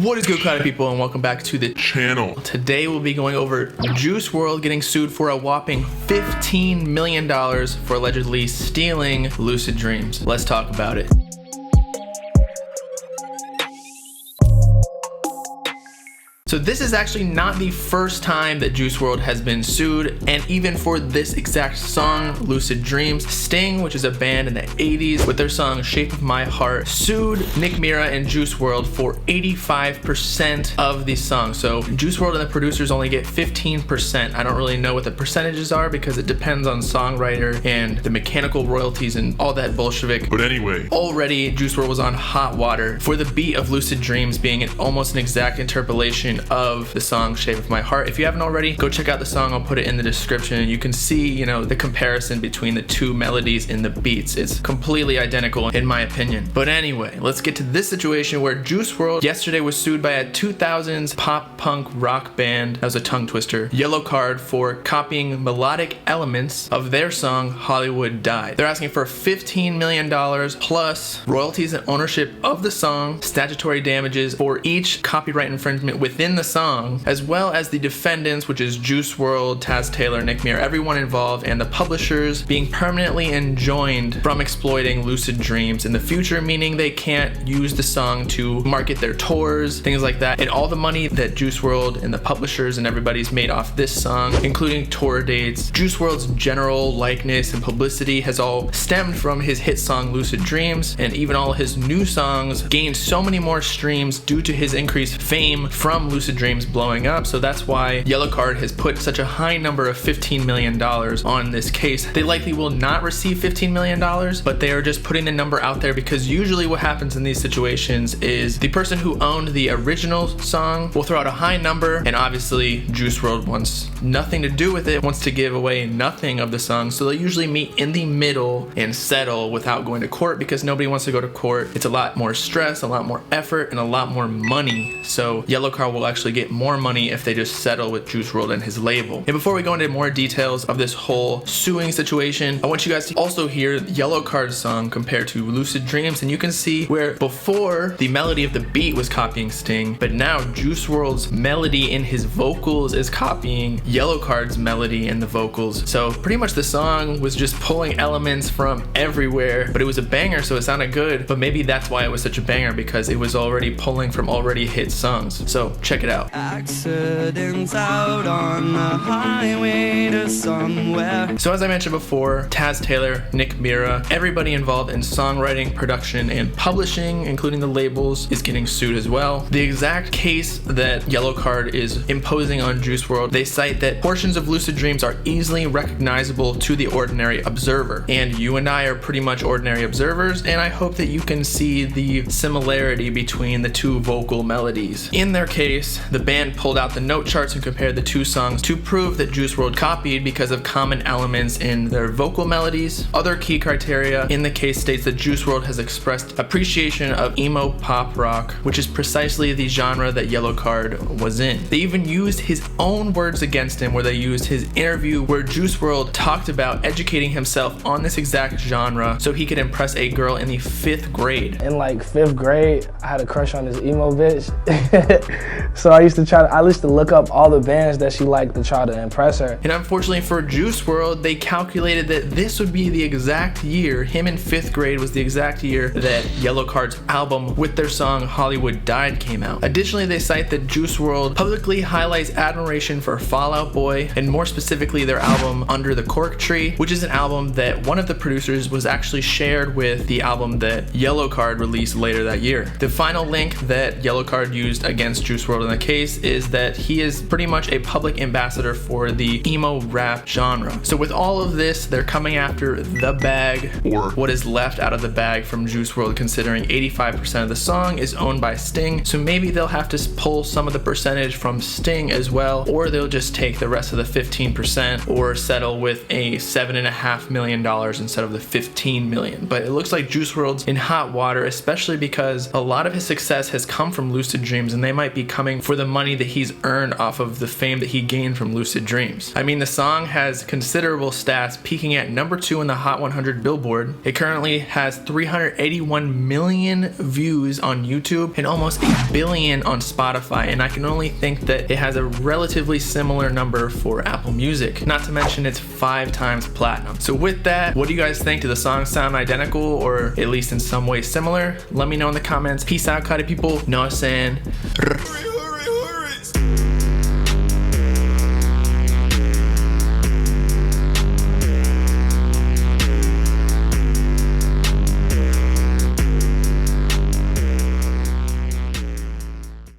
What is good, clouded people, and welcome back to the channel. Today we'll be going over Juice WRLD getting sued for a whopping $15 million for allegedly stealing lucid dreams. Let's talk about it. So this is actually not the first time that Juice WRLD has been sued, and even for this exact song, Lucid Dreams, Sting, which is a band in the 80s, with their song Shape of My Heart, sued Nick Mira and Juice WRLD for 85% of the song. So Juice WRLD and the producers only get 15%. I don't really know what the percentages are because it depends on songwriter and the mechanical royalties and all that Bolshevik. But anyway, already Juice WRLD was on hot water for the beat of Lucid Dreams being almost an exact interpolation of the song Shape of My Heart. If you haven't already, go check out the song. I'll put it in the description. You can see, the comparison between the two melodies in the beats. It's completely identical in my opinion. But anyway, let's get to this situation where Juice WRLD yesterday was sued by a 2000s pop punk rock band, that was a tongue twister, Yellowcard, for copying melodic elements of their song Hollywood Died. They're asking for $15 million plus royalties and ownership of the song, statutory damages for each copyright infringement within the song, as well as the defendants, which is Juice WRLD, Taz Taylor, Nick Mira, everyone involved, and the publishers being permanently enjoined from exploiting Lucid Dreams in the future, meaning they can't use the song to market their tours, things like that. And all the money that Juice WRLD and the publishers and everybody's made off this song, including tour dates, Juice WRLD's general likeness and publicity has all stemmed from his hit song Lucid Dreams, and even all his new songs gained so many more streams due to his increased fame from Lucid Dreams blowing up. So that's why Yellowcard has put such a high number of $15 million on this case. They likely will not receive $15 million, but they are just putting the number out there because usually what happens in these situations is the person who owned the original song will throw out a high number, and obviously Juice WRLD wants nothing to do with it, wants to give away nothing of the song. So they'll usually meet in the middle and settle without going to court because nobody wants to go to court. It's a lot more stress, a lot more effort, and a lot more money. So Yellowcard will actually get more money if they just settle with Juice WRLD and his label. And before we go into more details of this whole suing situation, I want you guys to also hear Yellowcard's song compared to Lucid Dreams, and you can see where before the melody of the beat was copying Sting, but now Juice WRLD's melody in his vocals is copying Yellowcard's melody in the vocals. So pretty much the song was just pulling elements from everywhere, but it was a banger, so it sounded good. But maybe that's why it was such a banger, because it was already pulling from already hit songs. So check it out. Accidents out on the highway to somewhere. So as I mentioned before, Taz Taylor, Nick Mira, everybody involved in songwriting, production, and publishing, including the labels, is getting sued as well. The exact case that Yellowcard is imposing on Juice WRLD, they cite that portions of Lucid Dreams are easily recognizable to the ordinary observer. And you and I are pretty much ordinary observers, and I hope that you can see the similarity between the two vocal melodies. In their case, the band pulled out the note charts and compared the two songs to prove that Juice WRLD copied because of common elements in their vocal melodies. Other key criteria in the case states that Juice WRLD has expressed appreciation of emo pop rock, which is precisely the genre that Yellowcard was in. They even used his own words against him, where they used his interview where Juice WRLD talked about educating himself on this exact genre so he could impress a girl in the 5th grade. In like 5th grade, I had a crush on this emo bitch. So I used to look up all the bands that she liked to try to impress her. And unfortunately for Juice WRLD, they calculated that this would be the exact year, him in 5th grade was the exact year that Yellowcard's album with their song Hollywood Died came out. Additionally, they cite that Juice WRLD publicly highlights admiration for Fall Out Boy, and more specifically their album Under the Cork Tree, which is an album that one of the producers was actually shared with the album that Yellowcard released later that year. The final link that Yellowcard used against Juice WRLD in the case is that he is pretty much a public ambassador for the emo rap genre. So with all of this, they're coming after the bag, or what is left out of the bag from Juice WRLD, considering 85% of the song is owned by Sting. So maybe they'll have to pull some of the percentage from Sting as well, or they'll just take the rest of the 15% or settle with a $7.5 million instead of the $15 million. But it looks like Juice WRLD's in hot water, especially because a lot of his success has come from Lucid Dreams, and they might be coming coming for the money that he's earned off of the fame that he gained from Lucid Dreams. I mean, the song has considerable stats, peaking at number 2 in the Hot 100 Billboard. It currently has 381 million views on YouTube and almost 8 billion on Spotify, and I can only think that it has a relatively similar number for Apple Music, not to mention it's 5 times platinum. So with that, what do you guys think? Do the songs sound identical or at least in some way similar? Let me know in the comments. Peace out, Cuddy people. Know what I'm saying?